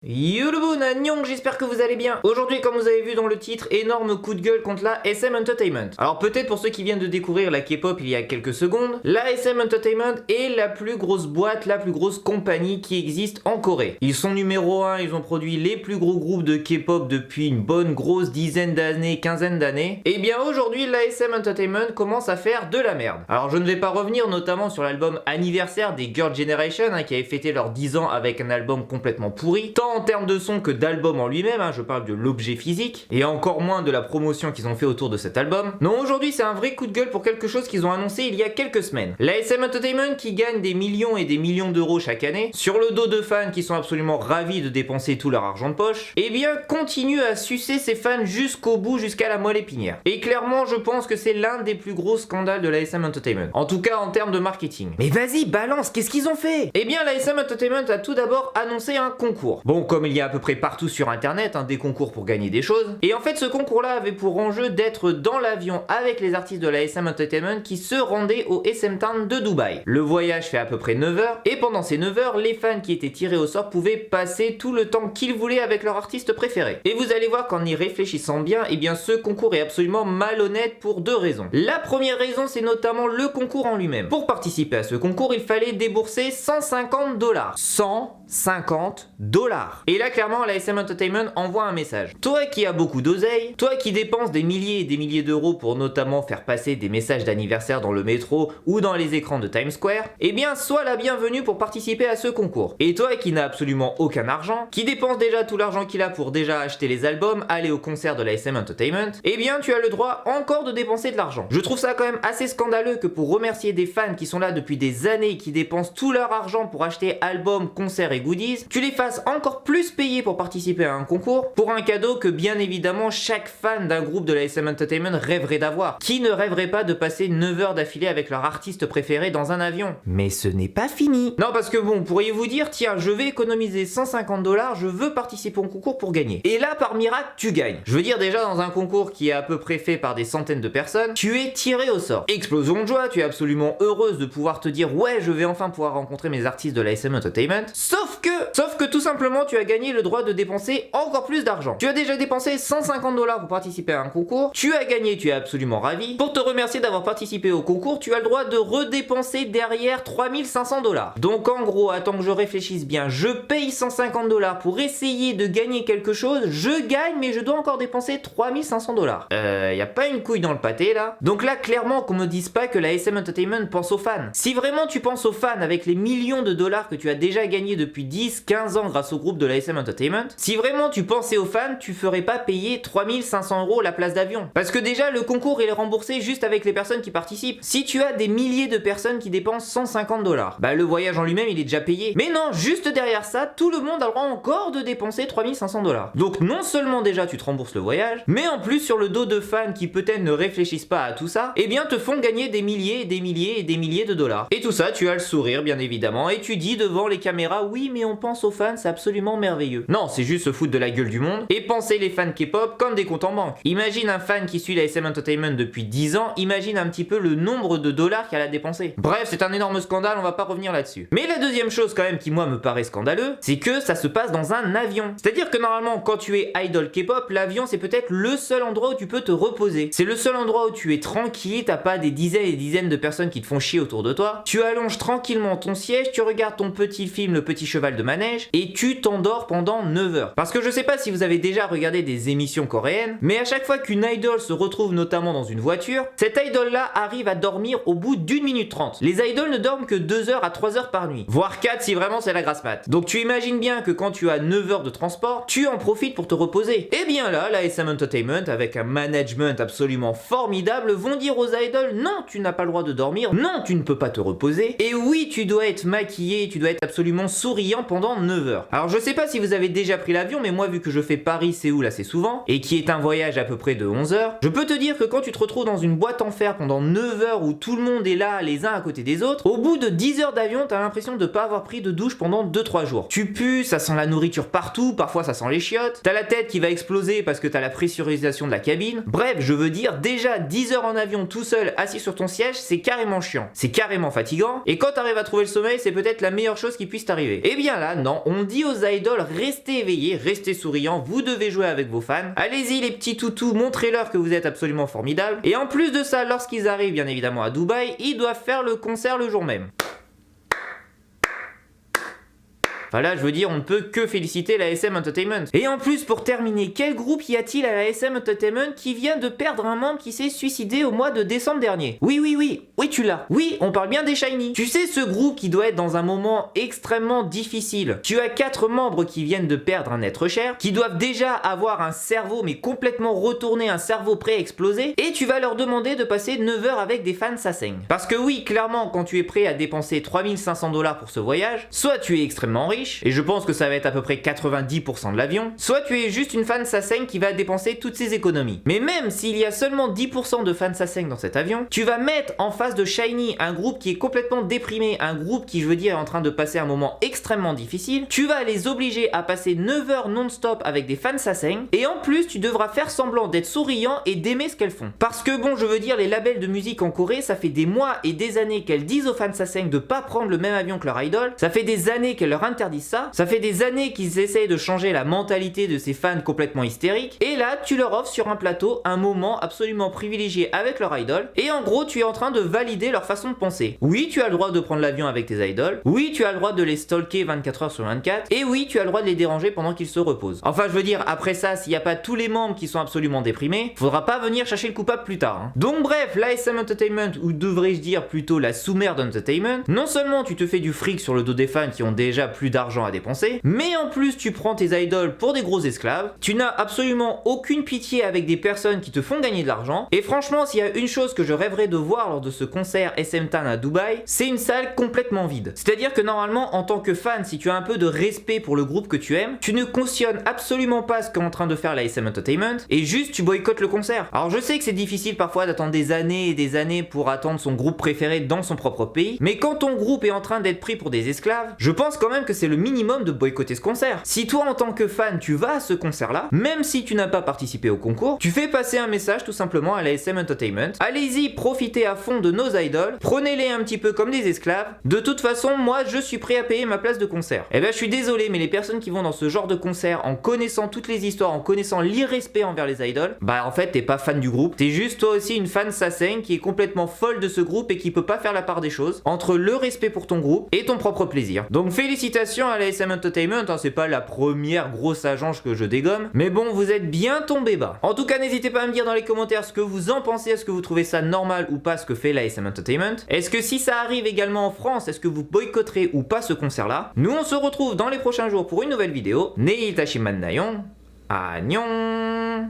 Yo le bon Annyeong, j'espère que vous allez bien. Aujourd'hui, comme vous avez vu dans le titre, énorme coup de gueule contre la SM Entertainment. Alors peut-être pour ceux qui viennent de découvrir la K-pop il y a quelques secondes, la SM Entertainment est la plus grosse boîte, la plus grosse compagnie qui existe en Corée. Ils sont numéro 1, ils ont produit les plus gros groupes de K-pop depuis une bonne grosse dizaine d'années, quinzaine d'années. Et bien aujourd'hui, la SM Entertainment commence à faire de la merde. Alors je ne vais pas revenir notamment sur l'album anniversaire des Girl Generation qui avait fêté leurs 10 ans avec un album complètement pourri, tant en termes de son que d'album en lui-même, je parle de l'objet physique, et encore moins de la promotion qu'ils ont fait autour de cet album. Non, aujourd'hui c'est un vrai coup de gueule pour quelque chose qu'ils ont annoncé il y a quelques semaines. La SM Entertainment qui gagne des millions et des millions d'euros chaque année, sur le dos de fans qui sont absolument ravis de dépenser tout leur argent de poche, et bien continue à sucer ses fans jusqu'au bout, jusqu'à la moelle épinière. Et clairement je pense que c'est l'un des plus gros scandales de la SM Entertainment. En tout cas en termes de marketing. Mais vas-y, balance, qu'est-ce qu'ils ont fait? Eh bien la SM Entertainment a tout d'abord annoncé un concours. Bon, comme il y a à peu près partout sur internet, des concours pour gagner des choses. Et en fait ce concours là avait pour enjeu d'être dans l'avion avec les artistes de la SM Entertainment qui se rendaient au SM Town de Dubaï. Le voyage fait à peu près 9 heures, et pendant ces 9 heures, les fans qui étaient tirés au sort pouvaient passer tout le temps qu'ils voulaient avec leur artiste préféré. Et vous allez voir qu'en y réfléchissant bien, eh bien ce concours est absolument malhonnête pour deux raisons. La première raison, c'est notamment le concours en lui-même. Pour participer à ce concours, il fallait débourser 150 $. 150 $. Et là, clairement, la SM Entertainment envoie un message. Toi qui as beaucoup d'oseille, toi qui dépenses des milliers et des milliers d'euros pour notamment faire passer des messages d'anniversaire dans le métro ou dans les écrans de Times Square, eh bien, sois la bienvenue pour participer à ce concours. Et toi qui n'as absolument aucun argent, qui dépense déjà tout l'argent qu'il a pour déjà acheter les albums, aller au concert de la SM Entertainment, eh bien, tu as le droit encore de dépenser de l'argent. Je trouve ça quand même assez scandaleux que pour remercier des fans qui sont là depuis des années, qui dépensent tout leur argent pour acheter albums, concerts et goodies, tu les fasses encore plus payer pour participer à un concours, pour un cadeau que bien évidemment chaque fan d'un groupe de la SM Entertainment rêverait d'avoir. Qui ne rêverait pas de passer 9 heures d'affilée avec leur artiste préféré dans un avion? Mais ce n'est pas fini. Non, parce que bon, pourriez-vous dire, tiens, je vais économiser 150 $, je veux participer au concours pour gagner. Et là, par miracle, tu gagnes. Je veux dire, déjà dans un concours qui est à peu près fait par des centaines de personnes, tu es tiré au sort. Explosion de joie, tu es absolument heureuse de pouvoir te dire, ouais, je vais enfin pouvoir rencontrer mes artistes de la SM Entertainment. Sauf que tout simplement, tu as gagné le droit de dépenser encore plus d'argent. Tu as déjà dépensé 150 $ pour participer à un concours, tu as gagné, tu es absolument ravi. Pour te remercier d'avoir participé au concours, tu as le droit de redépenser derrière 3500 $. Donc en gros, attends que je réfléchisse bien, je paye 150 $ pour essayer de gagner quelque chose, je gagne mais je dois encore dépenser 3500 $. Y a pas une couille dans le pâté là? Donc là, clairement, qu'on me dise pas que la SM Entertainment pense aux fans. Si vraiment tu penses aux fans avec les millions de dollars que tu as déjà gagnés depuis 10-15 ans grâce au groupe de la SM Entertainment, si vraiment tu pensais aux fans, tu ferais pas payer 3500 € la place d'avion. Parce que déjà, le concours il est remboursé juste avec les personnes qui participent. Si tu as des milliers de personnes qui dépensent 150 $, bah le voyage en lui-même il est déjà payé. Mais non, juste derrière ça, tout le monde a le droit encore de dépenser 3500 $. Donc non seulement déjà tu te rembourses le voyage, mais en plus sur le dos de fans qui peut-être ne réfléchissent pas à tout ça, eh bien te font gagner des milliers et des milliers et des milliers de dollars. Et tout ça, tu as le sourire bien évidemment, et tu dis devant les caméras, oui mais on pense aux fans, c'est absolument merveilleux. Non, c'est juste se foutre de la gueule du monde et penser les fans K-pop comme des comptes en banque. Imagine un fan qui suit la SM Entertainment depuis 10 ans, imagine un petit peu le nombre de dollars qu'elle a dépensé. Bref, c'est un énorme scandale, on va pas revenir là-dessus. Mais la deuxième chose quand même qui moi me paraît scandaleux, c'est que ça se passe dans un avion. C'est-à-dire que normalement quand tu es idol K-pop, l'avion c'est peut-être le seul endroit où tu peux te reposer. C'est le seul endroit où tu es tranquille, t'as pas des dizaines et des dizaines de personnes qui te font chier autour de toi. Tu allonges tranquillement ton siège, tu regardes ton petit film Le Petit Cheval de Manège et tu t'endors pendant 9 heures. Parce que je sais pas si vous avez déjà regardé des émissions coréennes, mais à chaque fois qu'une idol se retrouve notamment dans une voiture, cette idol là arrive à dormir au bout d'1 minute 30. Les idols ne dorment que 2 heures à 3 heures par nuit, voire 4 si vraiment c'est la grasse mat. Donc tu imagines bien que quand tu as 9 heures de transport, tu en profites pour te reposer. Et bien là, la SM Entertainment avec un management absolument formidable vont dire aux idols, non, tu n'as pas le droit de dormir, non, tu ne peux pas te reposer, et oui, tu dois être maquillé, tu dois être absolument souriant pendant 9 heures. Alors je sais pas si vous avez déjà pris l'avion, mais moi vu que je fais Paris-Séoul assez souvent, et qui est un voyage à peu près de 11 heures, je peux te dire que quand tu te retrouves dans une boîte en fer pendant 9 heures où tout le monde est là les uns à côté des autres, au bout de 10 heures d'avion, t'as l'impression de pas avoir pris de douche pendant 2-3 jours. Tu pues, ça sent la nourriture partout, parfois ça sent les chiottes, t'as la tête qui va exploser parce que t'as la pressurisation de la cabine. Bref, je veux dire, déjà 10 heures en avion tout seul assis sur ton siège, c'est carrément chiant, c'est carrément fatigant, et quand t'arrives à trouver le sommeil, c'est peut-être la meilleure chose qui puisse t'arriver. Et bien là, non, on dit aux idoles, restez éveillés, restez souriants, vous devez jouer avec vos fans. Allez-y les petits toutous, montrez-leur que vous êtes absolument formidables. Et en plus de ça, lorsqu'ils arrivent bien évidemment à Dubaï, ils doivent faire le concert le jour même. Enfin là, je veux dire, on ne peut que féliciter la SM Entertainment. Et en plus, pour terminer, quel groupe y a-t-il à la SM Entertainment qui vient de perdre un membre qui s'est suicidé au mois de décembre dernier? Oui, tu l'as. Oui, on parle bien des SHINee. Tu sais, ce groupe qui doit être dans un moment extrêmement difficile. Tu as 4 membres qui viennent de perdre un être cher, qui doivent déjà avoir un cerveau mais complètement retourné, un cerveau prêt à exploser, et tu vas leur demander de passer 9 heures avec des fans Sasaeng. Parce que oui, clairement, quand tu es prêt à dépenser 3500 $ pour ce voyage, soit tu es extrêmement riche, et je pense que ça va être à peu près 90% de l'avion, soit tu es juste une fan Sasaeng qui va dépenser toutes ses économies. Mais même s'il y a seulement 10% de fans Sasaeng dans cet avion, tu vas mettre en face de SHINee un groupe qui est complètement déprimé, un groupe qui, je veux dire, est en train de passer un moment extrêmement difficile, tu vas les obliger à passer 9 heures non-stop avec des fans Sasaeng, et en plus tu devras faire semblant d'être souriant et d'aimer ce qu'elles font. Parce que bon, je veux dire, les labels de musique en Corée, ça fait des mois et des années qu'elles disent aux fans Sasaeng de pas prendre le même avion que leur idole, ça fait des années qu'elles leur interdisent ça fait des années qu'ils essayent de changer la mentalité de ces fans complètement hystériques, et là tu leur offres sur un plateau un moment absolument privilégié avec leur idole, et en gros tu es en train de valider leur façon de penser. Oui, tu as le droit de prendre l'avion avec tes idoles, oui tu as le droit de les stalker 24 heures sur 24, et oui tu as le droit de les déranger pendant qu'ils se reposent. Enfin je veux dire, après ça, s'il n'y a pas tous les membres qui sont absolument déprimés, faudra pas venir chercher le coupable plus tard, hein. Donc bref, la SM Entertainment, ou devrais-je dire plutôt la sous-merde Entertainment, non seulement tu te fais du fric sur le dos des fans qui ont déjà plus d'argent à dépenser, mais en plus tu prends tes idoles pour des gros esclaves, tu n'as absolument aucune pitié avec des personnes qui te font gagner de l'argent, et franchement s'il y a une chose que je rêverais de voir lors de ce concert SM Tan à Dubaï, c'est une salle complètement vide. C'est-à-dire que normalement en tant que fan, si tu as un peu de respect pour le groupe que tu aimes, tu ne cautionnes absolument pas ce qu'est en train de faire la SM Entertainment, et juste tu boycottes le concert. Alors je sais que c'est difficile parfois d'attendre des années et des années pour attendre son groupe préféré dans son propre pays, mais quand ton groupe est en train d'être pris pour des esclaves, je pense quand même que c'est le minimum de boycotter ce concert. Si toi en tant que fan tu vas à ce concert là, même si tu n'as pas participé au concours, tu fais passer un message tout simplement à la SM Entertainment. Allez-y, profitez à fond de nos idoles, prenez-les un petit peu comme des esclaves. De toute façon, moi je suis prêt à payer ma place de concert. Et ben je suis désolé, mais les personnes qui vont dans ce genre de concert en connaissant toutes les histoires, en connaissant l'irrespect envers les idoles, bah en fait t'es pas fan du groupe, t'es juste toi aussi une fan Sasaeng qui est complètement folle de ce groupe et qui peut pas faire la part des choses entre le respect pour ton groupe et ton propre plaisir. Donc félicitations à la SM Entertainment, hein, c'est pas la première grosse agence que je dégomme, mais bon, vous êtes bien tombé bas. En tout cas, n'hésitez pas à me dire dans les commentaires ce que vous en pensez, est-ce que vous trouvez ça normal ou pas ce que fait la SM Entertainment. Est-ce que si ça arrive également en France, est-ce que vous boycotterez ou pas ce concert là? Nous on se retrouve dans les prochains jours pour une nouvelle vidéo. Neil Tashiman Nayon, Annyeong.